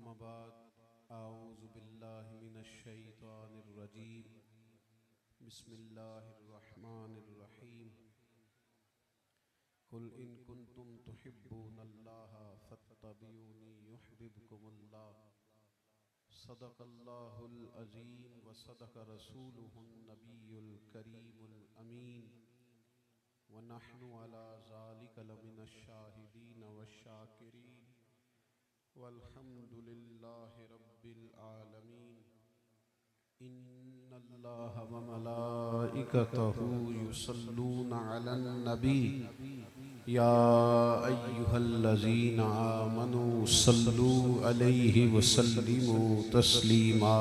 अम्मा बाद आऊज़ु बिल्लाहि मिनश शैतानिर रजीम बिस्मिल्लाहिर रहमानिर रहीम कुल इन कुंतुम तुहिब्बूनल्लाह फत्तबिऊनी युहब्बिबकुमुल्लाह सदक़ल्लाहुल अज़ीम व सदक़ रसूलुहुन नबियुल करीमुल अमीन व नहनु अला ज़ालिका लमिनश शाहिदीन वश्शाकिरीन वल्हम्दुलिल्लाहि रब्बिल आलमीन। इन्नल्लाहा व मलाइकतहु युसल्लूना अलन नबी या अय्युहल्लज़ीना आमनू सल्लू अलैहि व सल्लिमू तस्लीमा।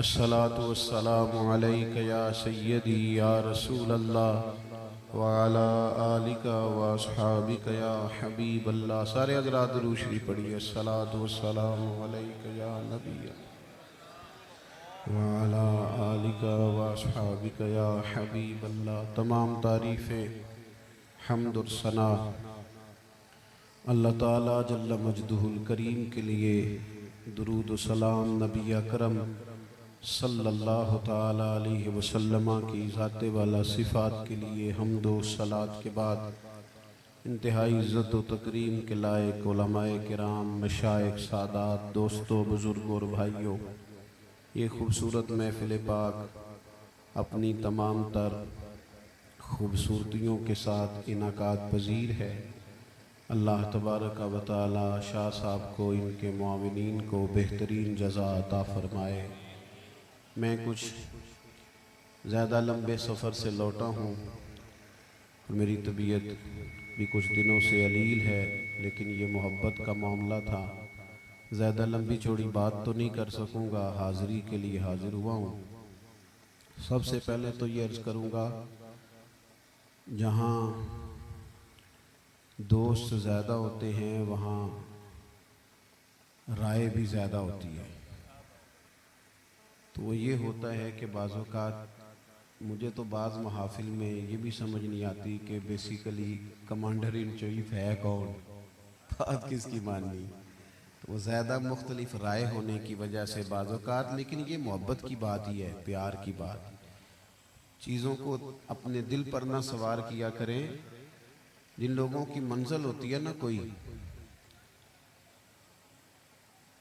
अस्सलातु वस्सलामु अलैका या सय्यदी या रसूलल्लाह व अला आलिका व अस्हाबिका या हबीबल्लाह। सारे हज़रात दुरूद शरीफ पढ़िए। अस्सलातु वस्सलामु अलैका या नबी व अला आलिका व अस्हाबिका या हबीबल्लाह। तमाम तारीफ़ें हम्द और सना अल्लाह ताला जल्ल मजदुहुल करीम के लिए, दुरूद व सलाम नबी अकरम सल्लल्लाहु ताला अलैहि वसल्लम की ज़ाते वाला सिफ़ात के लिए हम्दो सलात के बाद इंतहाई इज़्ज़त व तकरीम के लायक उलमाए किराम, मशाइख, सादात, दोस्तों, बुज़ुर्गों और भाइयों, ये खूबसूरत महफ़िल पाक अपनी तमाम तर खूबसूरतियों के साथ इनाकात पजीर है। अल्लाह तबारक व तआला शाह साहब को, इनके मुआविनीन को बेहतरीन जज़ा अता फ़रमाए। मैं कुछ ज़्यादा लंबे सफ़र से लौटा हूँ और मेरी तबीयत भी कुछ दिनों से अलील है, लेकिन ये मोहब्बत का मामला था। ज़्यादा लंबी चौड़ी बात तो नहीं कर सकूँगा, हाज़िरी के लिए हाज़िर हुआ हूँ। सबसे पहले तो ये अर्ज़ करूँगा, जहाँ दोस्त ज़्यादा होते हैं वहाँ राय भी ज़्यादा होती है। तो वो ये होता है कि बाज़ औक़ात मुझे तो बाज़ महाफिल में ये भी समझ नहीं आती कि बेसिकली कमांडर इन चीफ है कौन, बात किसकी माननी। तो वो ज़्यादा मुख्तलिफ राय होने की वजह से बाज़ औक़ात, लेकिन ये मोहब्बत की बात ही है, प्यार की बात। चीज़ों को अपने दिल पर ना सवार किया करें। जिन लोगों की मंजिल होती है ना, कोई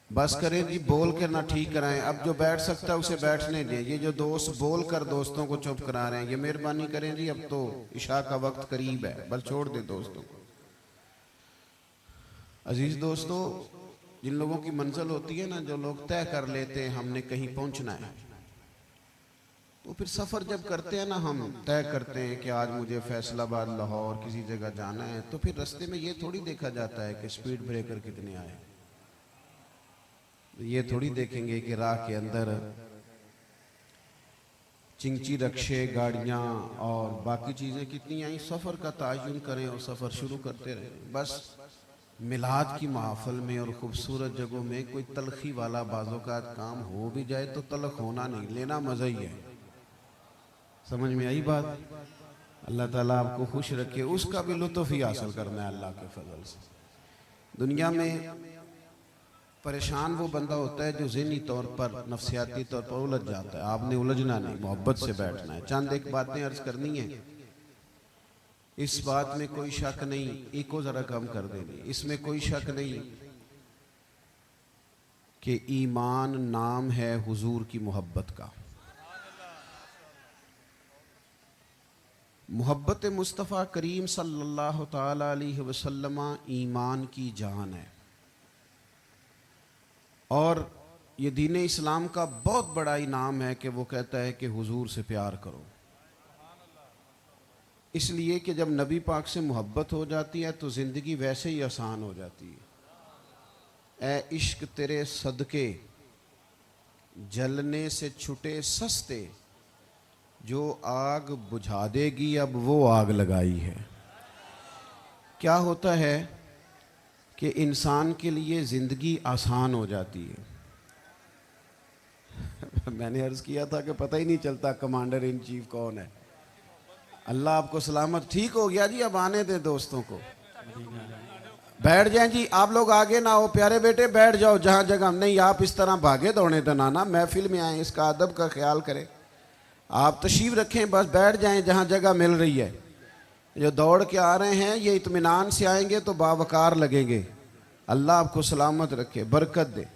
बस करें जी बोल कर ना ठीक कराएं। अब जो बैठ सकता है उसे बैठने दें। ये जो दोस्त बोल कर दोस्तों को चुप करा रहे हैं, ये मेहरबानी करें जी, अब तो इशा का वक्त करीब है, बस छोड़ दें दोस्तों को। अजीज दोस्तों, जिन लोगों की मंजिल होती है ना, जो लोग तय कर लेते हैं हमने कहीं पहुंचना है, तो फिर सफ़र जब करते हैं ना, हम तय करते हैं कि आज मुझे फैसलाबाद, लाहौर किसी जगह जाना है, तो फिर रास्ते में ये थोड़ी देखा जाता है कि स्पीड ब्रेकर कितने आए। ये थोड़ी देखेंगे कि राह के अंदर चिंची रक्शे, गाड़ियाँ और बाकी चीज़ें कितनी आई। सफ़र का तायुन करें और सफ़र शुरू करते रहें। बस मिलाद की महफिल में और ख़ूबसूरत जगहों में कोई तलखी वाला बाज़ोकात काम हो भी जाए तो तलख होना नहीं, लेना मज़ा ही है। समझ में आई बात? अल्लाह ताला आपको खुश रखे, उसका भी लुत्फ़ ही हासिल करना है अल्लाह के फजल से। दुनिया में परेशान वो बंदा होता है जो ज़हनी तौर पर, नफ्सियाती तौर पर उलझ जाता है। आपने उलझना नहीं, मोहब्बत से बैठना है। चंद एक बातें अर्ज करनी है, इस बात में कोई शक नहीं। इको ज़रा कम कर देंगे। इसमें कोई शक नहीं कि ईमान नाम है हुजूर की मोहब्बत का। मोहब्बत मुस्तफ़ा करीम सल्लल्लाहु ताला अलैहि वसल्लम ईमान की जान है। और ये दीन इस्लाम का बहुत बड़ा इनाम है कि वो कहता है कि हुजूर से प्यार करो। इसलिए कि जब नबी पाक से मोहब्बत हो जाती है तो ज़िंदगी वैसे ही आसान हो जाती है। ए इश्क तेरे सदके जलने से छुटे सस्ते, जो आग बुझा देगी अब वो आग लगाई है। क्या होता है कि इंसान के लिए ज़िंदगी आसान हो जाती है। मैंने अर्ज़ किया था कि पता ही नहीं चलता कमांडर इन चीफ कौन है। अल्लाह आपको सलामत। ठीक हो गया जी, अब आने दे दोस्तों को। बैठ जाएं जी, आप लोग आगे ना हो, प्यारे बेटे बैठ जाओ जहां जगह नहीं। आप इस तरह भागे दौड़े तो ना महफिल में आए, इसका अदब का ख्याल करें। आप तशरीफ रखें, बस बैठ जाएं जहां जगह मिल रही है। जो दौड़ के आ रहे हैं ये इत्मीनान से आएंगे तो बावकार लगेंगे। अल्लाह आपको सलामत रखे, बरकत दे,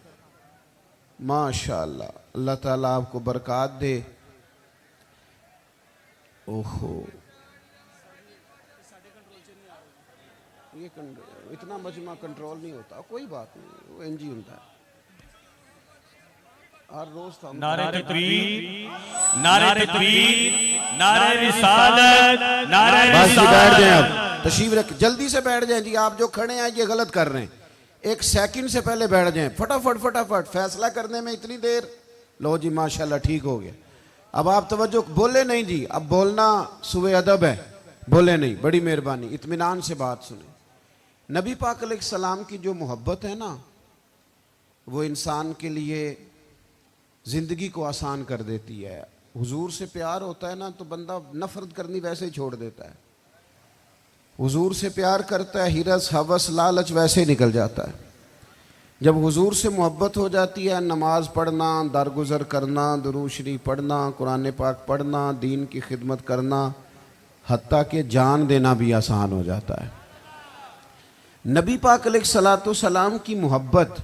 माशाअल्लाह। अल्लाह ताला आपको बरकत दे। ओहो, ये इतना मजमा कंट्रोल नहीं होता, कोई बात नहीं, वो इंजी होता है। हर रोज नारे तकबीर, नारे तकबीर, नारे रिसालत, नारे रिसालत। बैठ जाएं, अब तशरीफ रख, जल्दी से बैठ जाएं जी। आप जो खड़े हैं ये गलत कर रहे हैं, एक सेकंड से पहले बैठ जाएं। फटाफट फटाफट फैसला करने में इतनी देर। लो जी माशाल्लाह ठीक हो गया। अब आप तवज्जो, बोले नहीं जी, अब बोलना सुबह अदब है, बोले नहीं, बड़ी मेहरबानी, इत्मीनान से बात सुने। नबी पाक अलैहिस्सलाम की जो मोहब्बत है ना, वो इंसान के लिए ज़िंदगी को आसान कर देती है। हुजूर से प्यार होता है ना तो बंदा नफरत करनी वैसे ही छोड़ देता है। हुजूर से प्यार करता है, हिरस हवस लालच वैसे ही निकल जाता है। जब हुजूर से मोहब्बत हो जाती है, नमाज पढ़ना, दरगुजर करना, दुरूद शरीफ पढ़ना, कुरान पाक पढ़ना, दीन की खिदमत करना, हत्ता के जान देना भी आसान हो जाता है। नबी पाक अलैहिस्सलातु सलाम की मोहब्बत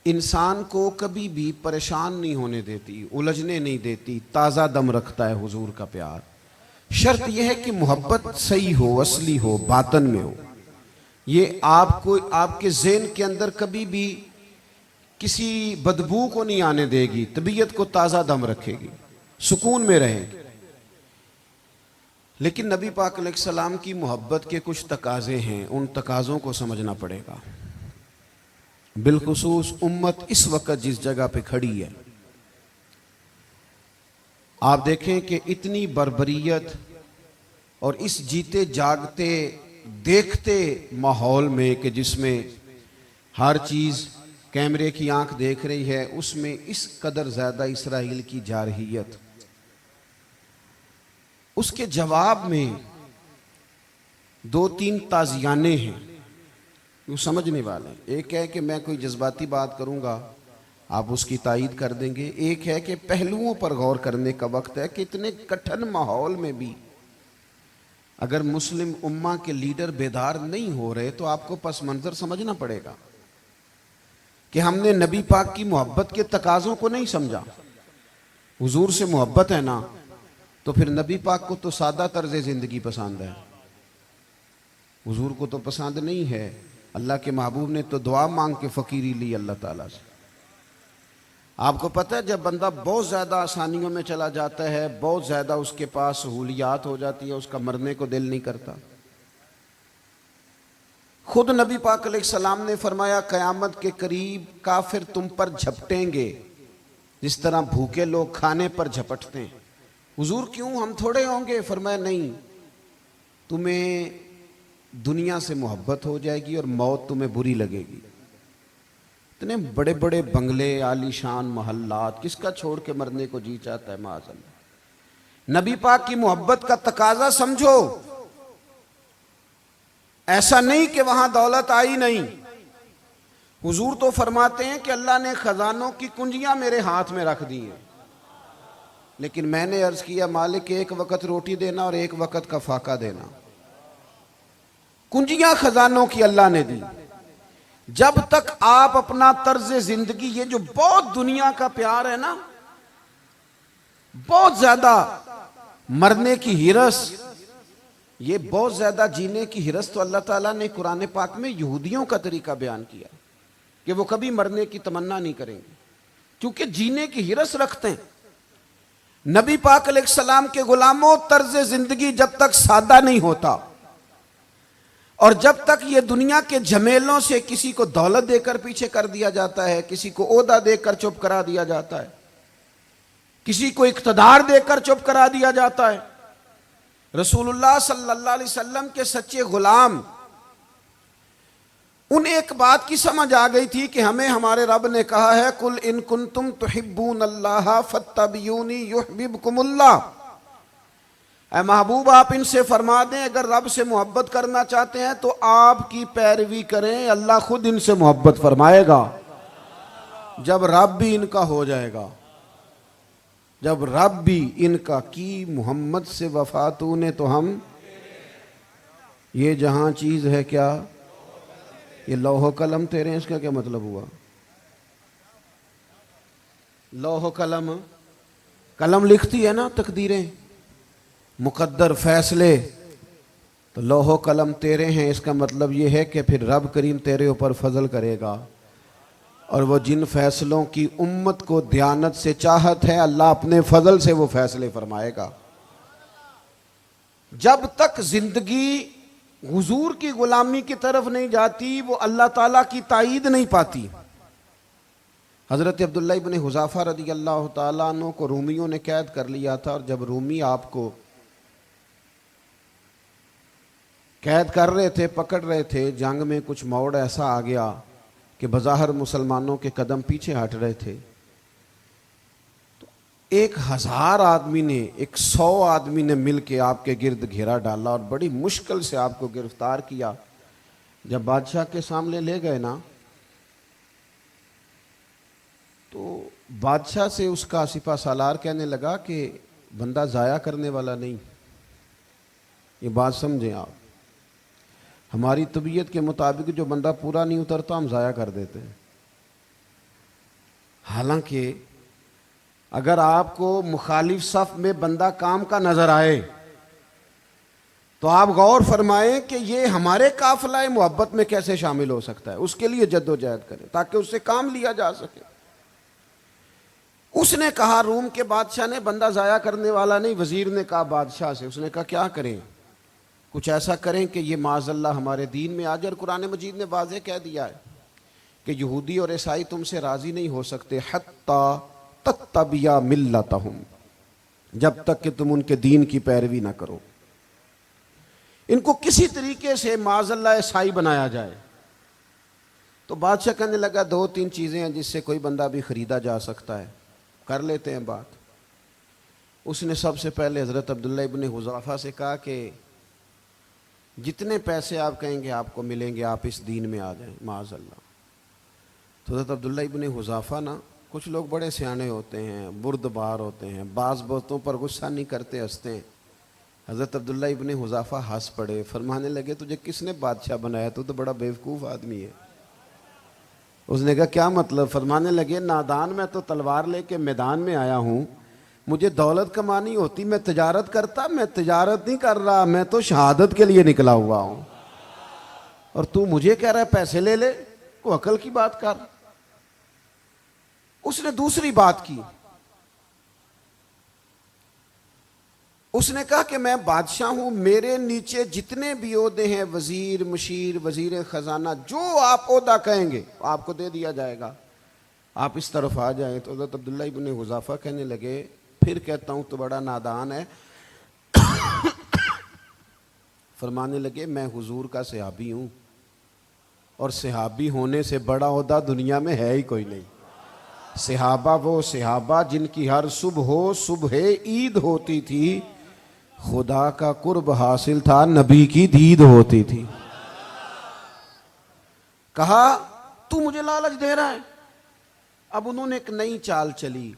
इंसान को कभी भी परेशान नहीं होने देती, उलझने नहीं देती, ताज़ा दम रखता है हुजूर का प्यार। शर्त यह है कि मोहब्बत सही हो, असली हो, बातन में हो। ये आपको आपके ज़हन के अंदर कभी भी किसी बदबू को नहीं आने देगी, तबीयत को ताज़ा दम रखेगी, सुकून में रहेगी। लेकिन नबी पाक अलैहिस्सलाम की मोहब्बत के कुछ तकाज़े हैं, उन तकाज़ों को समझना पड़ेगा। बिलखुसूस उम्मत इस वक्त जिस जगह पे खड़ी है, आप देखें कि इतनी बर्बरियत और इस जीते जागते देखते माहौल में कि जिसमें हर चीज़ कैमरे की आंख देख रही है, उसमें इस कदर ज़्यादा इसराइल की जारहियत। उसके जवाब में दो तीन ताज़ियाने हैं, वो समझने वाले। एक है कि मैं कोई जज्बाती बात करूंगा, आप उसकी तायीद कर देंगे। एक है कि पहलुओं पर गौर करने का वक्त है कि इतने कठिन माहौल में भी अगर मुस्लिम उम्मा के लीडर बेदार नहीं हो रहे तो आपको पस मंजर समझना पड़ेगा कि हमने नबी पाक की मोहब्बत के तकाज़ों को नहीं समझा। हुजूर से मोहब्बत है ना तो फिर नबी पाक को तो सादा तर्ज ज़िंदगी पसंद है, हुजूर को तो पसंद नहीं है। अल्लाह के महबूब ने तो दुआ मांग के फ़कीरी ली अल्लाह ताला से। आपको पता है जब बंदा बहुत ज़्यादा आसानियों में चला जाता है, बहुत ज़्यादा उसके पास सहूलियात हो जाती है, उसका मरने को दिल नहीं करता। खुद नबी पाक अलैहिस्सलाम ने फरमाया क़यामत के करीब काफिर तुम पर झपटेंगे जिस तरह भूखे लोग खाने पर झपटते हैं। हुजूर क्यों, हम थोड़े होंगे? फरमाया नहीं, तुम्हें दुनिया से मोहब्बत हो जाएगी और मौत तुम्हें बुरी लगेगी। इतने बड़े बड़े बंगले, आलीशान महल्लात, किसका छोड़ के मरने को जी चाहता है माज़अल्लाह। नबी पाक की मोहब्बत का तकाजा समझो। ऐसा नहीं कि वहां दौलत आई नहीं। हुजूर तो फरमाते हैं कि अल्लाह ने खजानों की कुंजियां मेरे हाथ में रख दी हैं, लेकिन मैंने अर्ज किया मालिक एक वक्त रोटी देना और एक वक्त का फाका देना। कुंजियां खजानों की अल्लाह ने दी। जब तक आप अपना तर्ज जिंदगी, ये जो बहुत दुनिया का प्यार है ना, बहुत ज्यादा मरने की हिरस, ये बहुत ज्यादा जीने की हिरस, तो अल्लाह ताला ने कुरान पाक में यहूदियों का तरीका बयान किया कि वो कभी मरने की तमन्ना नहीं करेंगे क्योंकि जीने की हिरस रखते हैं। नबी पाक अलैहिस्सलाम के गुलामों, तर्ज जिंदगी जब तक सादा नहीं होता और जब तक ये दुनिया के झमेलों से किसी को दौलत देकर पीछे कर दिया जाता है, किसी को ओहदा देकर चुप करा दिया जाता है, किसी को इख्तदार देकर चुप करा दिया जाता है। रसूलुल्लाह सल्लल्लाहु अलैहि वसल्लम के सच्चे गुलाम, उन्हें एक बात की समझ आ गई थी कि हमें हमारे रब ने कहा है कुल इन कुंतुम तुहिब्बूनल्लाह फत्तबियूनी युहब्बिबकुमुल्लाह। ऐ महबूब आप इनसे फरमा दें अगर रब से मोहब्बत करना चाहते हैं तो आपकी पैरवी करें, अल्लाह खुद इनसे मोहब्बत फरमाएगा। जब रब भी इनका हो जाएगा, जब रब भी इनका की मोहम्मद से वफा तूने तो हम, ये जहां चीज है क्या, ये लौह कलम तेरे हैं, इसका क्या मतलब हुआ? लौह कलम, कलम लिखती है ना तकदीरें, मुकद्दर फैसले, तो लौह कलम तेरे हैं, इसका मतलब ये है कि फिर रब करीम तेरे ऊपर फजल करेगा और वो जिन फैसलों की उम्मत को दयानत से चाहत है, अल्लाह अपने फजल से वो फैसले फरमाएगा। जब तक जिंदगी हुजूर की गुलामी की तरफ नहीं जाती वो अल्लाह ताला की ताईद नहीं पाती। हजरत अब्दुल्लाह इब्न हुज़ाफा रदी अल्लाह ताला अन्हु को रूमियों ने कैद कर लिया था, और जब रूमी आपको कैद कर रहे थे, पकड़ रहे थे, जंग में कुछ मोड़ ऐसा आ गया कि बज़ाहिर मुसलमानों के कदम पीछे हट रहे थे, तो 1000 आदमी ने, 100 आदमी ने मिल के आपके गिर्द घेरा डाला और बड़ी मुश्किल से आपको गिरफ्तार किया। जब बादशाह के सामने ले गए ना, तो बादशाह से उसका सिपा सालार कहने लगा कि बंदा ज़ाया करने वाला नहीं, ये बात समझें आप। हमारी तबीयत के मुताबिक जो बंदा पूरा नहीं उतरता हम ज़ाया कर देते हैं। हालांकि अगर आपको मुखालिफ सफ में बंदा काम का नजर आए तो आप गौर फरमाएं कि ये हमारे काफिला मोहब्बत में कैसे शामिल हो सकता है, उसके लिए जद्दोजहद करें ताकि उससे काम लिया जा सके। उसने कहा, रूम के बादशाह ने, बंदा ज़ाया करने वाला नहीं। वजीर ने कहा बादशाह से, उसने कहा क्या करें, कुछ ऐसा करें कि ये माज़अल्लाह हमारे दीन में आ जाए। और कुरान मजीद ने वाज़ेह कह दिया है कि यहूदी और ईसाई तुमसे राज़ी नहीं हो सकते हत्ता तत्तबिया मिल्लतहुम, जब तक कि तुम उनके दीन की पैरवी ना करो। इनको किसी तरीके से माज़अल्लाह ईसाई बनाया जाए। तो बादशाह कहने लगा 2-3 चीज़ें हैं जिससे कोई बंदा भी ख़रीदा जा सकता है, कर लेते हैं बात। उसने सबसे पहले हज़रत अब्दुल्लाह इब्न हुज़ाफा से कहा कि जितने पैसे आप कहेंगे आपको मिलेंगे, आप इस दीन में आ जाएं माज़अल्लाह। तो हज़रत अब्दुल्लाह इब्न हुज़ाफा ना, कुछ लोग बड़े सियाने होते हैं, बुर्दबार होते हैं, बाज़ बातों पर गुस्सा नहीं करते, हंसते हैं। हज़रत अब्दुल्लाह इब्न हुज़ाफा हंस पड़े, फरमाने लगे तुझे किसने बादशाह बनाया, तू तो बड़ा बेवकूफ़ आदमी है। उसने कहा क्या मतलब? फरमाने लगे नादान, मैं तो तलवार लेके मैदान में आया हूँ, मुझे दौलत कमानी होती मैं तिजारत करता, मैं तिजारत नहीं कर रहा, मैं तो शहादत के लिए निकला हुआ हूँ, और तू मुझे कह रहा है पैसे ले ले, को अकल की बात कर। उसने दूसरी बात की, उसने कहा कि मैं बादशाह हूं, मेरे नीचे जितने भी ओहदे हैं, वजीर, मुशीर, वजीर खजाना, जो आप ओहदा कहेंगे आपको दे दिया जाएगा, आप इस तरफ आ जाएं। तो हज़रत अब्दुल्लाह इब्न हुज़ाफा कहने लगे फिर कहता हूं तो बड़ा नादान है। फरमाने लगे मैं हुजूर का सहाबी हूं, और सहाबी होने से बड़ा ओहदा दुनिया में है ही कोई नहीं। सहाबा वो सहाबा जिनकी हर सुबह ईद होती थी, खुदा का कुर्ब हासिल था, नबी की दीद होती थी। कहा तू मुझे लालच दे रहा है। अब उन्होंने एक नई चाल चली।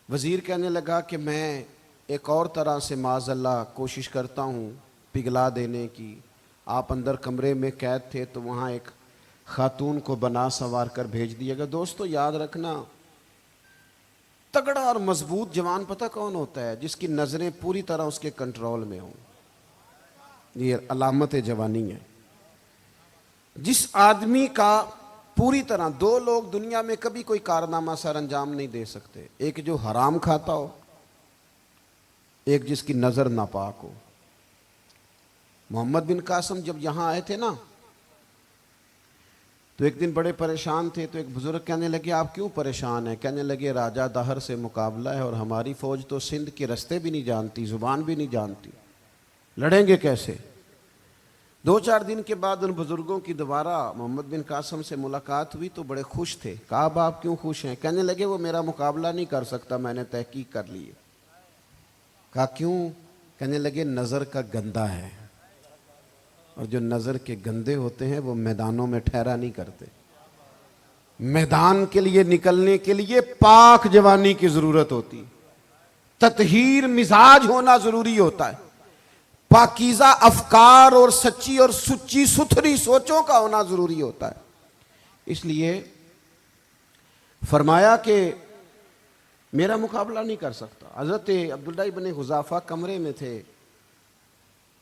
वजीर कहने लगा कि मैं एक और तरह से माज़अल्लाह कोशिश करता हूँ पिघला देने की। आप अंदर कमरे में कैद थे तो वहाँ एक खातून को बना संवार कर भेज दिया गया। दोस्तों याद रखना, तगड़ा और मजबूत जवान पता कौन होता है? जिसकी नज़रें पूरी तरह उसके कंट्रोल में हों। ये अलामत जवानी है। जिस आदमी का पूरी तरह, 2 लोग दुनिया में कभी कोई कारनामा सर अंजाम नहीं दे सकते, एक जो हराम खाता हो, एक जिसकी नज़र नापाक हो। मोहम्मद बिन कासिम जब यहाँ आए थे ना, तो एक दिन बड़े परेशान थे। तो एक बुजुर्ग कहने लगे आप क्यों परेशान हैं? कहने लगे राजा दहर से मुकाबला है और हमारी फ़ौज तो सिंध के रास्ते भी नहीं जानती, ज़ुबान भी नहीं जानती, लड़ेंगे कैसे? 2-4 दिन के बाद उन बुजुर्गों की दोबारा मोहम्मद बिन कासिम से मुलाकात हुई तो बड़े खुश थे। कहा अब आप क्यों खुश हैं? कहने लगे वो मेरा मुकाबला नहीं कर सकता, मैंने तहकीक कर ली है। कहा क्यों? कहने लगे नज़र का गंदा है, और जो नज़र के गंदे होते हैं वो मैदानों में ठहरा नहीं करते। मैदान के लिए निकलने के लिए पाक जवानी की ज़रूरत होती, ततहीर मिजाज होना ज़रूरी होता है, पाकीज़ा अफकार और सच्ची और सुच्ची सुथरी सोचों का होना ज़रूरी होता है। इसलिए फरमाया कि मेरा मुकाबला नहीं कर सकता। हज़रत अब्दुल्लाह इब्न हुज़ाफ़ा कमरे में थे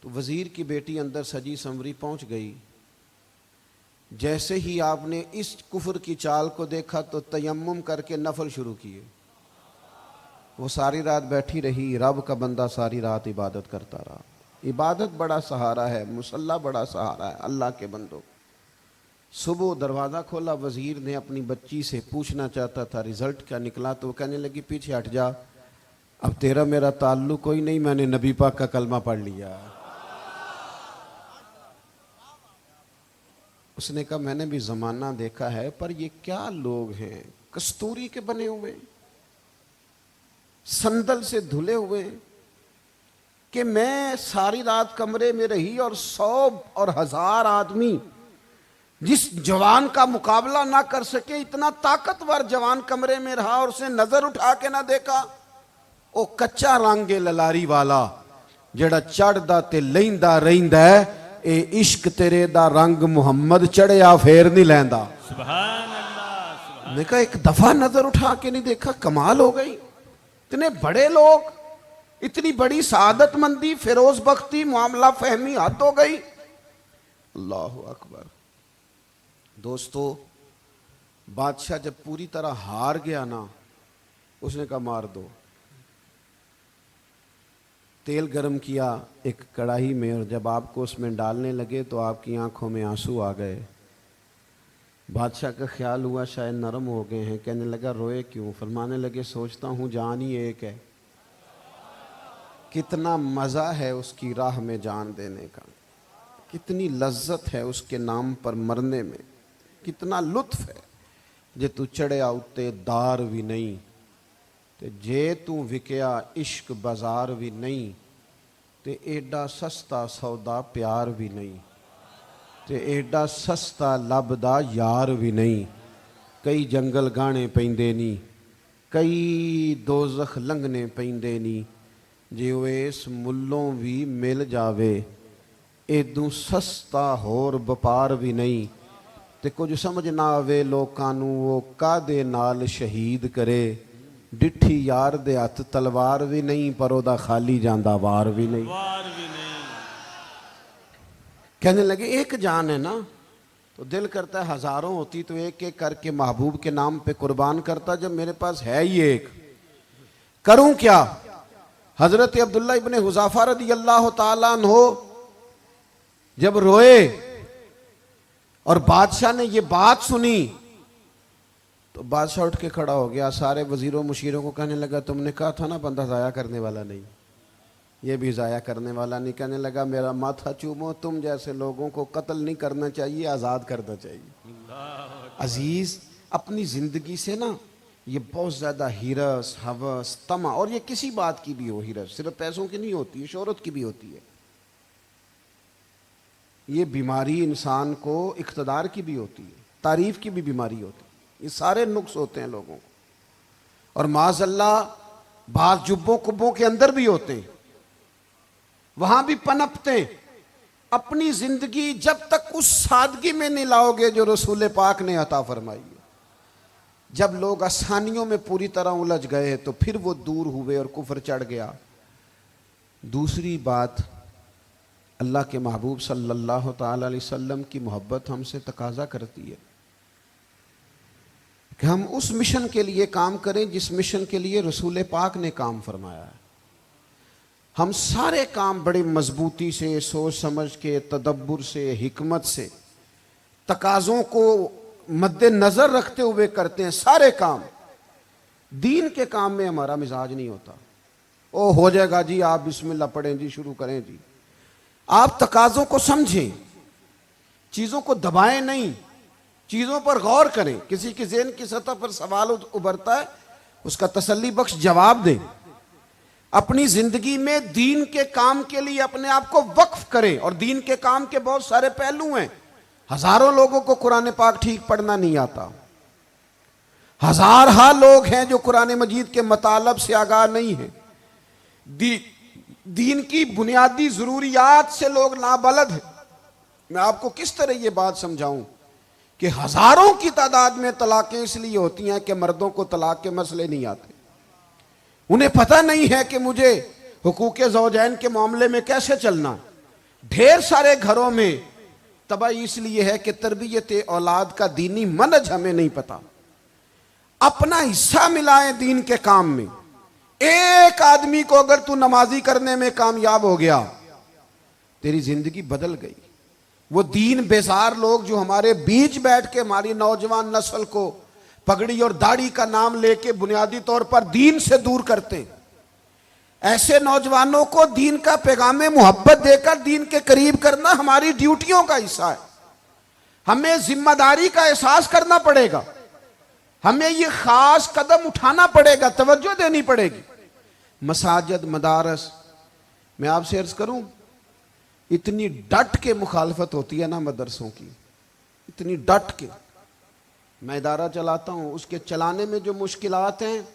तो वज़ीर की बेटी अंदर सजी संवरी पहुंच गई। जैसे ही आपने इस कुफ्र की चाल को देखा तो तयम्मुम करके नफल शुरू किए। वो सारी रात बैठी रही, रब का बंदा सारी रात इबादत करता रहा। इबादत बड़ा सहारा है, मुसल्ला बड़ा सहारा है अल्लाह के बंदों। सुबह दरवाज़ा खोला, वज़ीर ने अपनी बच्ची से पूछना चाहता था रिज़ल्ट क्या निकला, तो वो कहने लगी पीछे हट जा, अब तेरा मेरा ताल्लुक कोई नहीं, मैंने नबी पाक का कलमा पढ़ लिया। उसने कहा मैंने भी ज़माना देखा है, पर ये क्या लोग हैं, कस्तूरी के बने हुए, संदल से धुले हुए, कि मैं सारी रात कमरे में रही और 100 और 1000 आदमी जिस जवान का मुकाबला ना कर सके, इतना ताकतवर जवान कमरे में रहा और उसने नजर उठा के ना देखा। ओ कच्चा रंगे ललारी वाला जेड़ा चढ़दा ते लैंदा रहिंदा है, ए इश्क तेरे दा रंग मुहम्मद चढ़िया फेर नहीं लैंदा। सुभान अल्लाह। मैं कहा एक दफा नजर उठा के नहीं देखा, कमाल हो गई। इतने बड़े लोग, इतनी बड़ी सादतमंदी, फिरोज बख्ती, मामला फहमी, हद हो गई। अल्लाहु अकबर। दोस्तों, बादशाह जब पूरी तरह हार गया ना, उसने कहा मार दो। तेल गरम किया एक कढ़ाई में, और जब आपको उसमें डालने लगे तो आपकी आंखों में आंसू आ गए। बादशाह का ख्याल हुआ शायद नरम हो गए हैं। कहने लगा रोए क्यों? फरमाने लगे सोचता हूँ जान ही एक है, कितना मज़ा है उसकी राह में जान देने का, कितनी लज्जत है उसके नाम पर मरने में, कितना लुत्फ है। जे तू चढ़िया उत्ते दार भी नहीं, ते जे तू विकया इश्क बाजार भी नहीं, ते एडा सस्ता सौदा प्यार भी नहीं, ते एडा सस्ता लभदा यार भी नहीं। कई जंगल गाने पैंदे नी, कई दोज़ख लंघने पैंदे नी, जे इस मुल्लों भी मिल जावे, एदू सस्ता होर वपार भी नहीं। ते कुछ समझ ना आवे लोकां नूं वो कादे नाल शहीद करे, डिठी यार दे हथ तलवार भी नहीं, पर ओदा खाली जांदा वार भी नहीं। कहने लगे एक जान है ना, तो दिल करता है हजारों होती तो एक एक करके महबूब के नाम पे कुर्बान करता, जब मेरे पास है ही एक, करूं क्या? हजरत अब्दुल्ला इब्न हुज़ाफ़ा रज़ी अल्लाह ताला अन्हो जब रोए और बादशाह ने ये बात सुनी, तो बादशाह उठ के खड़ा हो गया, सारे वजीरों मुशीरों को कहने लगा तुमने कहा था ना बंदा ज़ाया करने वाला नहीं, ये भी ज़ाया करने वाला नहीं। कहने लगा मेरा माथा चूमो, तुम जैसे लोगों को कत्ल नहीं करना चाहिए, आज़ाद करना चाहिए। अजीज़, अपनी ज़िंदगी से ना ये बहुत ज़्यादा हिरस, हवस, तमा, और ये किसी बात की भी हो, हिरस सिर्फ पैसों की नहीं होती है, शोहरत की भी होती है। ये बीमारी इंसान को इख्तदार की भी होती है, तारीफ़ की भी बीमारी होती है। ये सारे नुक्स होते हैं लोगों को, और माज़अल्लाह बाज़ जुब्बों कुब्बों के अंदर भी होते हैं, वहां भी पनपते। अपनी जिंदगी जब तक उस सादगी में नहीं लाओगे जो रसूल पाक ने अता फरमाई है, जब लोग आसानियों में पूरी तरह उलझ गए तो फिर वो दूर हुए और कुफ्र चढ़ गया। दूसरी बात, अल्लाह के महबूब सल्लल्लाहु ताला अलैहि वसल्लम की मोहब्बत हमसे तकाजा करती है कि हम उस मिशन के लिए काम करें जिस मिशन के लिए रसूल पाक ने काम फरमाया है। हम सारे काम बड़े मजबूती से, सोच समझ के, तदब्बुर से, हिकमत से, तकाज़ों को मद्देनज़र रखते हुए करते हैं सारे काम। दीन के काम में हमारा मिजाज नहीं होता, ओ हो जाएगा जी, आप बिस्मिल्लाह पढ़ें जी, शुरू करें जी। आप तकाज़ों को समझें, चीज़ों को दबाएं नहीं, चीज़ों पर गौर करें। किसी की ज़हन की सतह पर सवाल उभरता है, उसका तसल्ली बख्श जवाब दें। अपनी जिंदगी में दीन के काम के लिए अपने आप को वक्फ करें। और दीन के काम के बहुत सारे पहलू हैं। हजारों लोगों को कुरान पाक ठीक पढ़ना नहीं आता। हजारहा लोग हैं जो कुरान मजीद के मतलब से आगाह नहीं है। दीन की बुनियादी जरूरियात से लोग नाबलद हैं। मैं आपको किस तरह यह बात समझाऊं कि हजारों की तादाद में तलाकें इसलिए होती हैं कि मर्दों को तलाक के मसले नहीं आते। उन्हें पता नहीं है कि मुझे हुकूक ज़ौजैन के मामले में कैसे चलना। ढेर सारे घरों में तबाही इसलिए है कि तरबियत औलाद का दीनी मनहज हमें नहीं पता। अपना हिस्सा मिलाएं दीन के काम में। एक आदमी को अगर तू नमाजी करने में कामयाब हो गया, तेरी जिंदगी बदल गई। वो दीन बेजार लोग जो हमारे बीच बैठ के हमारी नौजवान नस्ल को पगड़ी और दाढ़ी का नाम लेके बुनियादी तौर पर दीन से दूर करते, ऐसे नौजवानों को दीन का पैगाम मोहब्बत देकर दीन के करीब करना हमारी ड्यूटियों का हिस्सा है। हमें जिम्मेदारी का एहसास करना पड़ेगा। हमें ये खास कदम उठाना पड़ेगा, तवज्जो देनी पड़ेगी। मसाजिद, मदारस, मैं आपसे अर्ज करूं, इतनी डट के मुखालफत होती है ना मदरसों की, इतनी डट के। मैं इदारा चलाता हूं, उसके चलाने में जो मुश्किलात हैं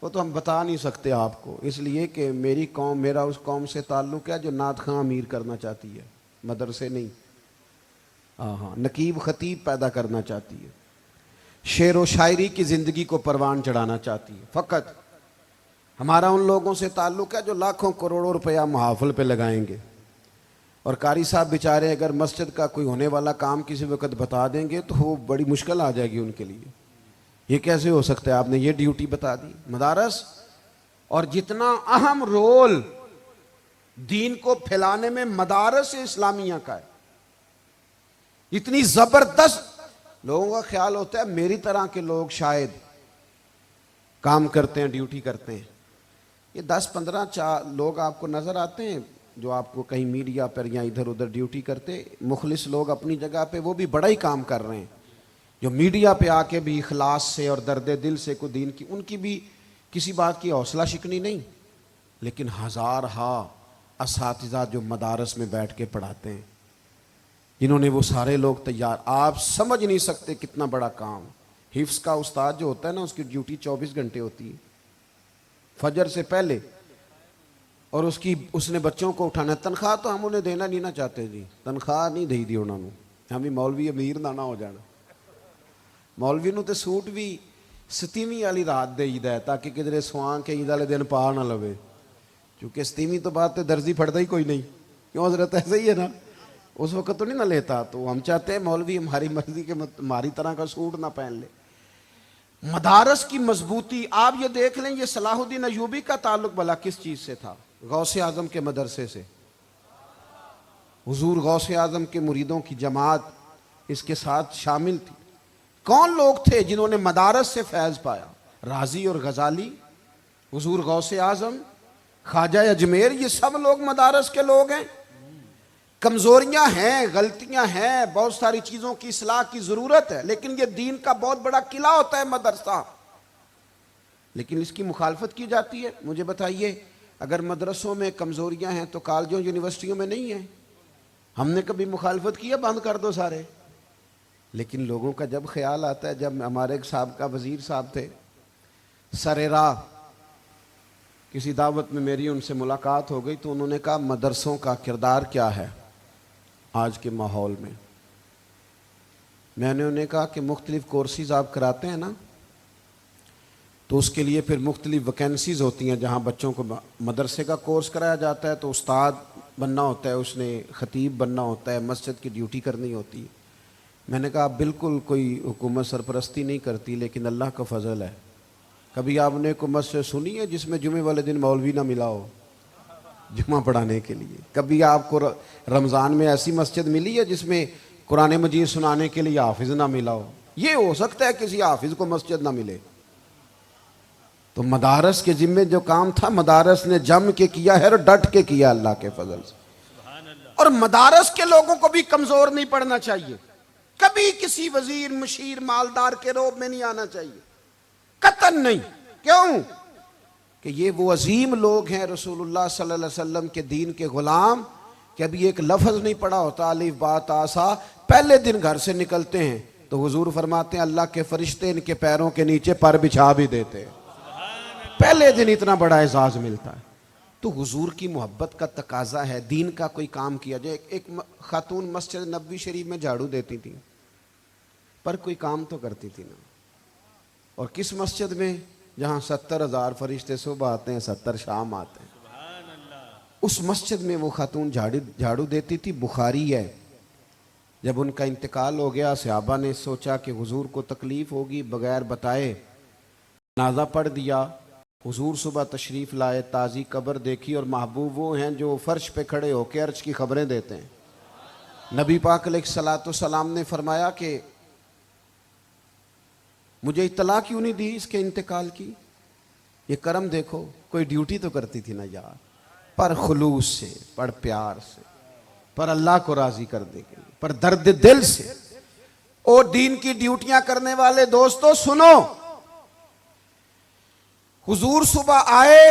वो तो हम बता नहीं सकते आपको, इसलिए कि मेरी कौम, मेरा उस कौम से ताल्लुक़ है जो नात खां अमीर करना चाहती है, मदरसे नहीं। हाँ, नकीब खतीब पैदा करना चाहती है, शेर व शायरी की ज़िंदगी को परवान चढ़ाना चाहती है। फ़कत हमारा उन लोगों से ताल्लुक़ है जो लाखों करोड़ों रुपया महफिल पे लगाएंगे। और कारी साहब बेचारे अगर मस्जिद का कोई होने वाला काम किसी वक्त बता देंगे तो वो बड़ी मुश्किल आ जाएगी उनके लिए। ये कैसे हो सकता है, आपने ये ड्यूटी बता दी। मदारस और जितना अहम रोल दीन को फैलाने में मदारस इस्लामिया का है, इतनी जबरदस्त। लोगों का ख्याल होता है मेरी तरह के लोग शायद काम करते हैं, ड्यूटी करते हैं। ये 10-15 लोग आपको नजर आते हैं जो आपको कहीं मीडिया पर या इधर उधर ड्यूटी करते। मुखलिस लोग अपनी जगह पे वो भी बड़ा ही काम कर रहे हैं, जो मीडिया पे आके भी इखलास से और दर्द दिल से को दीन की, उनकी भी किसी बात की हौसला शिकनी नहीं। लेकिन हजार असातिज़ा जो मदारस में बैठ के पढ़ाते हैं, जिन्होंने वो सारे लोग तैयार, आप समझ नहीं सकते कितना बड़ा काम। हिफ्स का उस्ताद जो होता है ना, उसकी ड्यूटी 24 घंटे होती है, फजर से पहले। और उसने बच्चों को उठाना। तनख्वाह तो हम उन्हें देना नहीं ना चाहते जी, तनख्वाह नहीं दी दी उन्होंने। हम भी मौलवी अमीर ना हो जाना। मौलवी नूं ते सूट भी 27ਵੀਂ वाली रात देईदा है ताकि किधरे सुआ के ईद वाले दिन पा ना लवे, क्योंकि 27ਵੀਂ तो बाद तो दर्जी फटता ही कोई नहीं। क्यों हजरत, ऐसा ही है ना, उस वक्त तो नहीं ना लेता। तो हम चाहते हैं मौलवी हमारी मर्जी के हमारी तरह का सूट ना पहन ले। मदारस की मजबूती आप ये देख लें, ये सलाहुद्दीन अयूबी का ताल्लुक भला किस चीज से था? गौसे आजम के मदरसे से। हुजूर गौसे आजम के मुरीदों की जमात इसके साथ शामिल थी। कौन लोग थे जिन्होंने मदारस से फैज पाया? राजी और गजाली, हुजूर गौसे आजम, ख्वाजा अजमेर, ये सब लोग मदारस के लोग हैं। कमजोरियां हैं, गलतियां हैं, बहुत सारी चीजों की इस्लाह की जरूरत है, लेकिन ये दीन का बहुत बड़ा किला होता है मदरसा। लेकिन इसकी मुखालफत की जाती है। मुझे बताइए, अगर मदरसों में कमजोरियां हैं तो कॉलेजों यूनिवर्सिटियों में नहीं है? हमने कभी मुखालफत किया बंद कर दो सारे? लेकिन लोगों का जब ख्याल आता है, जब हमारे एक साहब वजीर साहब थे सरेरा, किसी दावत में मेरी उनसे मुलाकात हो गई तो उन्होंने कहा मदरसों का किरदार क्या है आज के माहौल में। मैंने उन्हें कहा कि मुख्तलिफ कोर्सेज आप कराते हैं ना, तो उसके लिए फिर मुख्तलिफ वैकेंसीज होती हैं जहाँ बच्चों को मदरसे का कोर्स कराया जाता है तो उस्ताद बनना होता है, उसने खतीब बनना होता है, मस्जिद की ड्यूटी करनी होती है। मैंने कहा बिल्कुल कोई हुकूमत सरपरस्ती नहीं करती, लेकिन अल्लाह का फजल है। कभी आपने को मस्जिद सुनी है जिसमें जुमे वाले दिन मौलवी ना मिला हो जुमा पढ़ाने के लिए? कभी आपको रमज़ान में ऐसी मस्जिद मिली है जिसमें कुरान मजीद सुनाने के लिए हाफिज ना मिला हो? ये हो सकता है किसी हाफिज को मस्जिद ना मिले। तो मदारस के जिम्मे जो काम था मदारस ने जम के किया है और डट के किया अल्लाह के फजल से। और मदारस के लोगों को भी कमजोर नहीं पड़ना चाहिए, कभी किसी वजीर मशीर मालदार के रोब में नहीं आना चाहिए, कतन नहीं। क्यों? कि ये वो अजीम लोग हैं रसूलुल्लाह सल्लल्लाहु अलैहि वसल्लम के दीन के गुलाम कि अभी एक लफ्ज़ नहीं पढ़ा होता अलिफ बा ता सा, पहले दिन घर से निकलते हैं तो हुजूर फरमाते हैं अल्लाह के फरिश्ते इनके पैरों के नीचे पर बिछा भी देते हैं। पहले दिन इतना बड़ा एजाज मिलता है। तो हुजूर की मोहब्बत का तकाजा है, दीन का कोई काम किया जाए। एक खातून मस्जिद नबवी शरीफ में झाड़ू देती थी पर कोई काम तो करती थी ना। और किस मस्जिद में? जहाँ 70,000 फरिश्ते सुबह आते हैं, 70 शाम आते हैं। उस मस्जिद में वो खातून झाड़ू देती थी। बुखारी है, जब उनका इंतकाल हो गया सहाबा ने सोचा कि हुजूर को तकलीफ होगी, बगैर बताए जनाजा पढ़ दिया। हुजूर सुबह तशरीफ़ लाए, ताज़ी कब्र देखी और महबूब वो हैं जो फ़र्श पे खड़े होकर अर्ज की खबरें देते हैं। नबी पाक अलैहिस्सलातु सलाम ने फरमाया कि मुझे इत्तला क्यों नहीं दी इसके इंतकाल की? ये करम देखो, कोई ड्यूटी तो करती थी ना यार, पर खुलूस से, पर प्यार से, पर अल्लाह को राज़ी करने के लिए, पर दर्द दिल से। और दीन की ड्यूटियां करने वाले दोस्तों सुनो, हुजूर सुबह आए,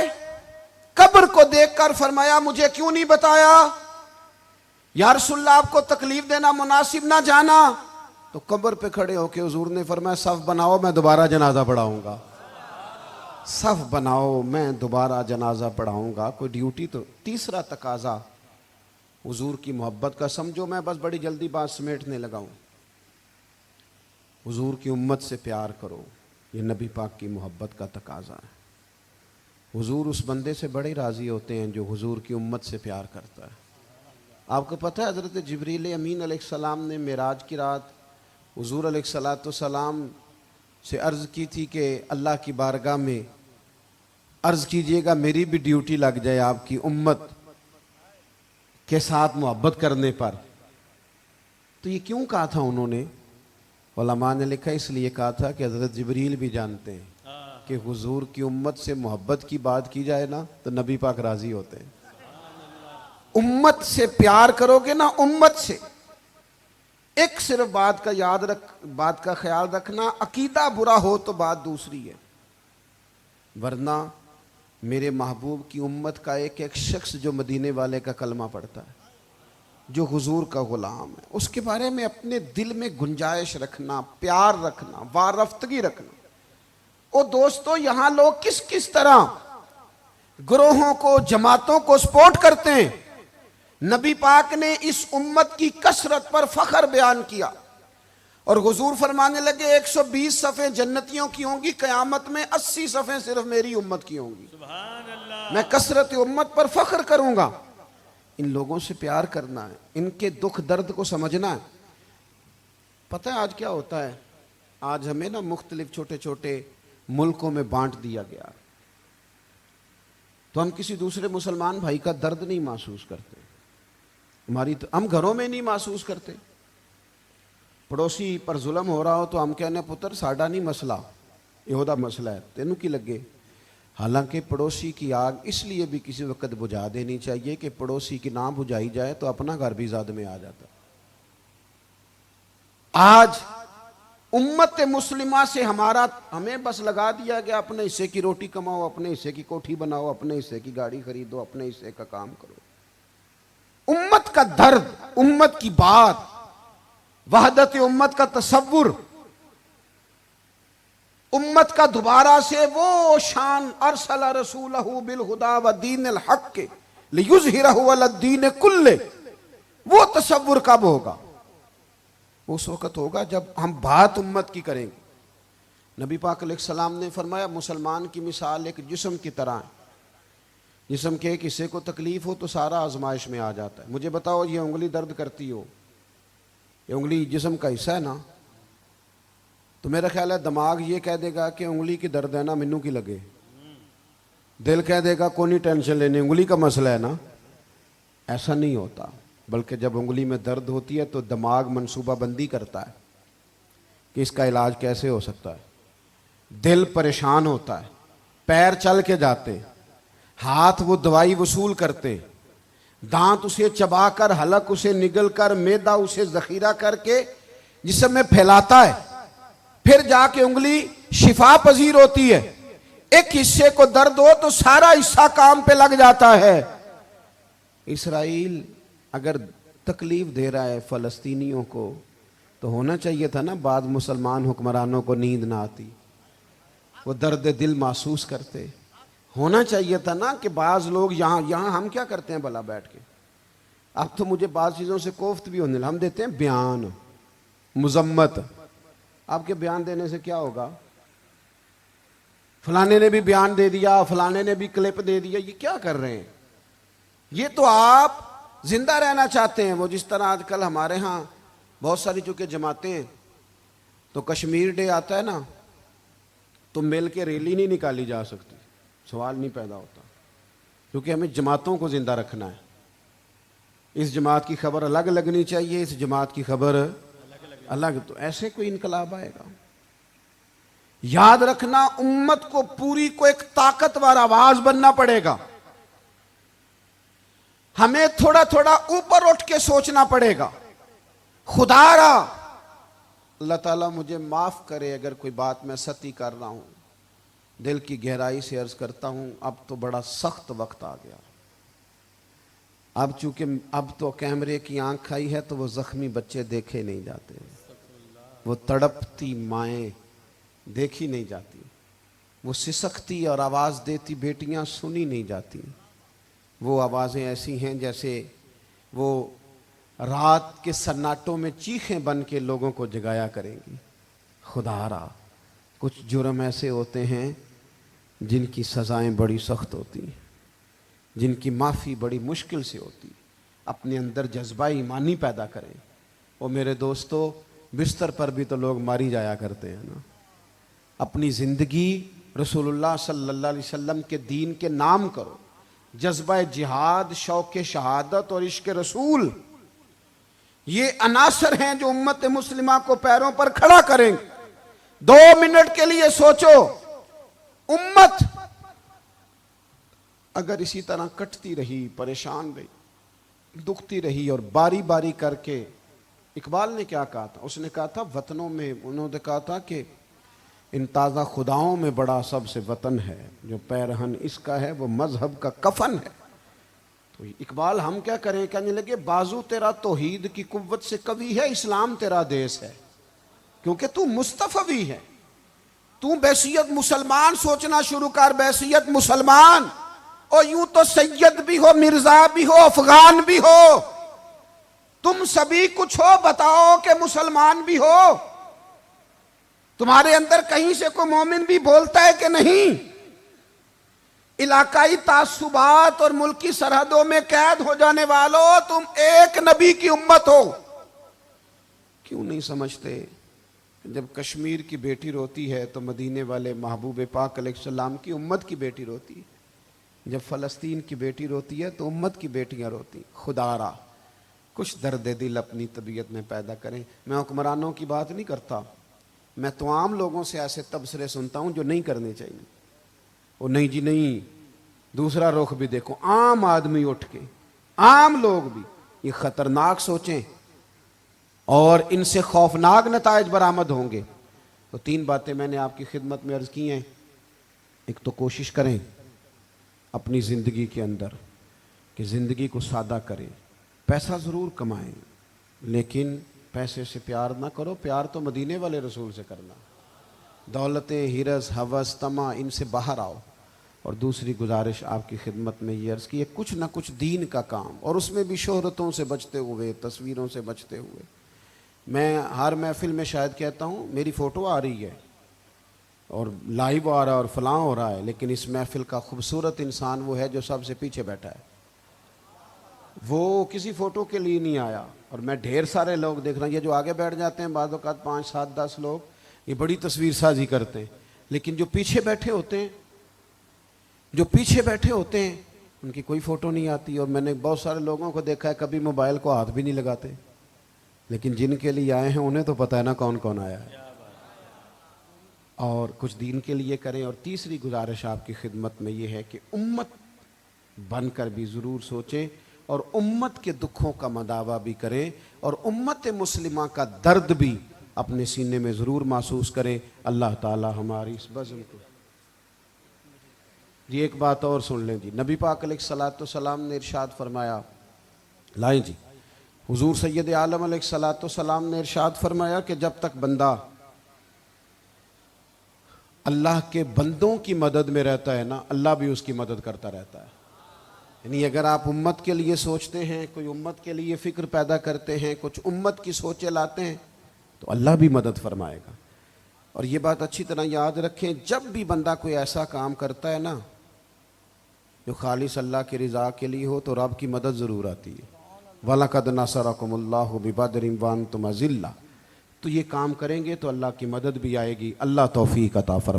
कब्र को देखकर फरमाया मुझे क्यों नहीं बताया? या रसूलल्लाह आपको तकलीफ देना मुनासिब ना जाना? तो कब्र पे खड़े होके हुजूर ने फरमाया सफ बनाओ, मैं दोबारा जनाजा पढ़ाऊंगा। सफ बनाओ, मैं दोबारा जनाजा पढ़ाऊंगा। कोई ड्यूटी तो। तीसरा तकाजा हुजूर की मोहब्बत का, समझो मैं बस बड़ी जल्दी बात समेटने लगा हूं। हुजूर की उम्मत से प्यार करो, ये नबी पाक की मोहब्बत का तकाजा है। हुजूर उस बंदे से बड़े राज़ी होते हैं जो हुजूर की उम्मत से प्यार करता है। आपको पता है हज़रत जिब्रील अमीन अलैहिस्सलाम ने मेराज की रात हुजूर अलैहिस्सलाम से अर्ज़ की थी कि अल्लाह की बारगाह में अर्ज़ कीजिएगा मेरी भी ड्यूटी लग जाए आपकी उम्मत के साथ मोहब्बत करने पर। तो ये क्यों कहा था उन्होंने? उलमा ने लिखा इसलिए कहा था कि हज़रत जिब्रील भी जानते हैं कि हुजूर की उम्मत से मोहब्बत की बात की जाए ना तो नबी पाक राज़ी होते हैं। उम्मत से प्यार करोगे ना, उम्मत से। एक सिर्फ बात का ख्याल रखना, अकीदा बुरा हो तो बात दूसरी है, वरना मेरे महबूब की उम्मत का एक एक शख्स जो मदीने वाले का कलमा पढ़ता है, जो हुजूर का गुलाम है, उसके बारे में अपने दिल में गुंजाइश रखना, प्यार रखना, वारफ्तगी रखना। ओ दोस्तों, यहां लोग किस किस तरह ग्रोहों को, जमातों को सपोर्ट करते हैं। नबी पाक ने इस उम्मत की कसरत पर फख्र बयान किया और हुजूर फरमाने लगे 120 सफ़े जन्नतियों की होंगी, क़यामत में 80 सफ़े सिर्फ मेरी उम्मत की होंगी। सुभान अल्लाह। मैं कसरत उम्मत पर फख्र करूंगा। इन लोगों से प्यार करना है, इनके दुख दर्द को समझना है। पता है आज क्या होता है? आज हमें ना मुख्तलिफ छोटे छोटे मुल्कों में बांट दिया गया, तो हम किसी दूसरे मुसलमान भाई का दर्द नहीं महसूस करते। तो हम घरों में नहीं महसूस करते। पड़ोसी पर जुल्म हो रहा हो तो हम कहने पुत्र साडा नहीं मसला, यहोदा मसला है, तेनू की लगे। हालांकि पड़ोसी की आग इसलिए भी किसी वक्त बुझा देनी चाहिए कि पड़ोसी की ना बुझाई जाए तो अपना घर भी ज़ाद में आ जाता। आज उम्मत मुस्लिमा से हमें बस लगा दिया गया अपने हिस्से की रोटी कमाओ, अपने हिस्से की कोठी बनाओ, अपने हिस्से की गाड़ी खरीदो, अपने हिस्से का काम करो। उम्मत का दर्द, उम्मत की बात, वहदत उम्मत का तसव्वुर, उम्मत का दोबारा से वो शान, अरसला रसूलहू बिल हुदा व दीनिल हक़ लियुज़हिरहू अला दीन कुल्ले, वो तसव्वुर कब होगा? उस वक़्त होगा जब हम बात उम्मत की करेंगे। नबी पाक अलैहिस्सलाम ने फरमाया मुसलमान की मिसाल एक जिस्म की तरह है। जिस्म के एक हिस्से को तकलीफ हो तो सारा आजमाइश में आ जाता है। मुझे बताओ, ये उंगली दर्द करती हो, ये उंगली जिस्म का हिस्सा है ना, तो मेरा ख्याल है दिमाग ये कह देगा कि उंगली की दर्द है ना, मिन्नू की लगे। दिल कह देगा कोई नहीं टेंशन लेनी, उंगली का मसला है ना। ऐसा नहीं होता, बल्कि जब उंगली में दर्द होती है तो दिमाग मनसूबा बंदी करता है कि इसका इलाज कैसे हो सकता है। दिल परेशान होता है, पैर चल के जाते, हाथ वो दवाई वसूल करते, दांत उसे चबाकर, हलक उसे निगल कर, मैदा उसे जखीरा करके जिस्म में फैलाता है, फिर जाके उंगली शिफा पजीर होती है। एक हिस्से को दर्द हो तो सारा हिस्सा काम पे लग जाता है। इसराइल अगर तकलीफ दे रहा है फलस्तीनियों को, तो होना चाहिए था ना बाद मुसलमान हुक्मरानों को नींद ना आती, वो दर्द दिल महसूस करते। होना चाहिए था ना कि बाज लोग यहाँ हम क्या करते हैं भला बैठ के। अब तो मुझे बाज़ चीज़ों से कोफ्त भी होने लगा। हम देते हैं बयान, मुजम्मत। आपके बयान देने से क्या होगा? फलाने ने भी बयान दे दिया, फलाने ने भी क्लिप दे दिया, ये क्या कर रहे हैं? ये तो आप जिंदा रहना चाहते हैं। वो जिस तरह आजकल हमारे यहाँ बहुत सारी चूंकि जमातें, तो कश्मीर डे आता है ना, तो मिल के रैली नहीं निकाली जा सकती, सवाल नहीं पैदा होता, क्योंकि हमें जमातों को जिंदा रखना है। इस जमात की खबर अलग लगनी चाहिए, इस जमात की खबर अलग। तो ऐसे कोई इनकलाब आएगा? याद रखना, उम्मत को पूरी को एक ताकतवर आवाज बनना पड़ेगा। हमें थोड़ा थोड़ा ऊपर उठ के सोचना पड़ेगा। खुदारा अल्लाह ताला मुझे माफ करे अगर कोई बात मैं सती कर रहा हूं, दिल की गहराई से अर्ज करता हूं, अब तो बड़ा सख्त वक्त आ गया। अब चूंकि अब तो कैमरे की आंख आई है तो वो जख्मी बच्चे देखे नहीं जाते, वो तड़पती माएँ देखी नहीं जाती, वो सिसकती और आवाज़ देती बेटियां सुनी नहीं जाती। वो आवाज़ें ऐसी हैं जैसे वो रात के सन्नाटों में चीखें बन के लोगों को जगाया करेंगी। खुदारा कुछ जुर्म ऐसे होते हैं जिनकी सज़ाएं बड़ी सख्त होती, जिनकी माफ़ी बड़ी मुश्किल से होती। अपने अंदर जज्बा ईमानी पैदा करें। और मेरे दोस्तों, बिस्तर पर भी तो लोग मारी जाया करते हैं ना। अपनी ज़िंदगी रसूलुल्लाह सल्लल्लाहु अलैहि वसल्लम के दीन के नाम करो। जज्बा जिहाद, शौक़ शहादत और इश्क रसूल, ये अनासर हैं जो उम्मत मुस्लिमा को पैरों पर खड़ा करेंगे। 2 मिनट के लिए सोचो, उम्मत अगर इसी तरह कटती रही, परेशान रही, दुखती रही और बारी बारी करके, इकबाल ने क्या कहा था? उसने कहा था वतनों में, उन्होंने कहा था कि इन ताज़ा खुदाओं में बड़ा सबसे वतन है, जो पैरहन इसका है वो मजहब का कफन है। तो इकबाल हम क्या करें? कहने लगे बाजू तेरा तौहीद की कुव्वत से कवी है, इस्लाम तेरा देश है, क्योंकि तू मुस्तफवी है। तू बैसियत मुसलमान सोचना शुरू कर, बैसियत मुसलमान। और यूं तो सैयद भी हो, मिर्जा भी हो, अफगान भी हो, तुम सभी कुछ हो, बताओ कि मुसलमान भी हो। तुम्हारे अंदर कहीं से कोई मोमिन भी बोलता है कि नहीं? इलाकाई तासुबात और मुल्की सरहदों में कैद हो जाने वालों, तुम एक नबी की उम्मत हो। क्यों नहीं समझते? जब कश्मीर की बेटी रोती है तो मदीने वाले महबूब पाक अलैहिस्सलाम की उम्मत की बेटी रोती है। जब फ़लस्तीन की बेटी रोती है तो उम्मत की बेटियां रोती। खुदारा कुछ दर्द दिल अपनी तबीयत में पैदा करें। मैं हुक्मरानों की बात नहीं करता, मैं तो आम लोगों से ऐसे तबसरे सुनता हूं जो नहीं करने चाहिए। वो नहीं जी नहीं, दूसरा रुख भी देखो। आम आदमी उठ के, आम लोग भी ये खतरनाक सोचें और इनसे खौफनाक नताइज बरामद होंगे। तो 3 बातें मैंने आपकी खिदमत में अर्ज की हैं। एक तो कोशिश करें अपनी ज़िंदगी के अंदर कि ज़िंदगी को सादा करें। पैसा ज़रूर कमाएं, लेकिन पैसे से प्यार ना करो। प्यार तो मदीने वाले रसूल से करना। दौलतें, हिरस, हवस, तमा, इनसे बाहर आओ। और दूसरी गुजारिश आपकी खिदमत में ये अर्ज़ की है, कुछ ना कुछ दीन का काम, और उसमें भी शोहरतों से बचते हुए, तस्वीरों से बचते हुए। मैं हर महफिल में शायद कहता हूँ मेरी फ़ोटो आ रही है और लाइव आ रहा है और फलां हो रहा है, लेकिन इस महफिल का खूबसूरत इंसान वो है जो सबसे पीछे बैठा है। वो किसी फ़ोटो के लिए नहीं आया। और मैं ढेर सारे लोग देख रहा हूँ, ये जो आगे बैठ जाते हैं बाद औक़ात 5, 7, 10 लोग, ये बड़ी तस्वीर साजी करते हैं, लेकिन जो पीछे बैठे होते हैं, जो पीछे बैठे होते हैं उनकी कोई फ़ोटो नहीं आती। और मैंने बहुत सारे लोगों को देखा है कभी मोबाइल को हाथ भी नहीं लगाते, लेकिन जिनके लिए आए हैं उन्हें तो पता है ना कौन कौन आया है। और कुछ दीन के लिए करें। और तीसरी गुजारिश आपकी खिदमत में ये है कि उम्मत बनकर भी ज़रूर सोचें और उम्मत के दुखों का मदावा भी करें और उम्मत मुस्लिमा का दर्द भी अपने सीने में ज़रूर महसूस करें। अल्लाह ताला हमारी इस बज़्म को जी एक बात और सुन लें जी, नबी पाक अलैहिस्सलातु सलाम ने इरशाद फरमाया, लाएं जी, हुजूर सैयद आलम अलैहिस्सलातु सलाम ने इरशाद फरमाया कि जब तक बंदा अल्लाह के बंदों की मदद में रहता है ना, अल्लाह भी उसकी मदद करता रहता है। यानी अगर आप उम्मत के लिए सोचते हैं, कोई उम्मत के लिए फ़िक्र पैदा करते हैं, कुछ उम्मत की सोचें लाते हैं, तो अल्लाह भी मदद फरमाएगा। और ये बात अच्छी तरह याद रखें, जब भी बंदा कोई ऐसा काम करता है ना जो खालिस अल्लाह की रज़ा के लिए हो, तो रब की मदद ज़रूर आती है। वलक़द नसरकुमुल्लाहु बिबदरिन व अंतुम अज़िल्ला, तो ये काम करेंगे तो अल्लाह की मदद भी आएगी। अल्लाह तौफ़ीक़ अता फरमाए।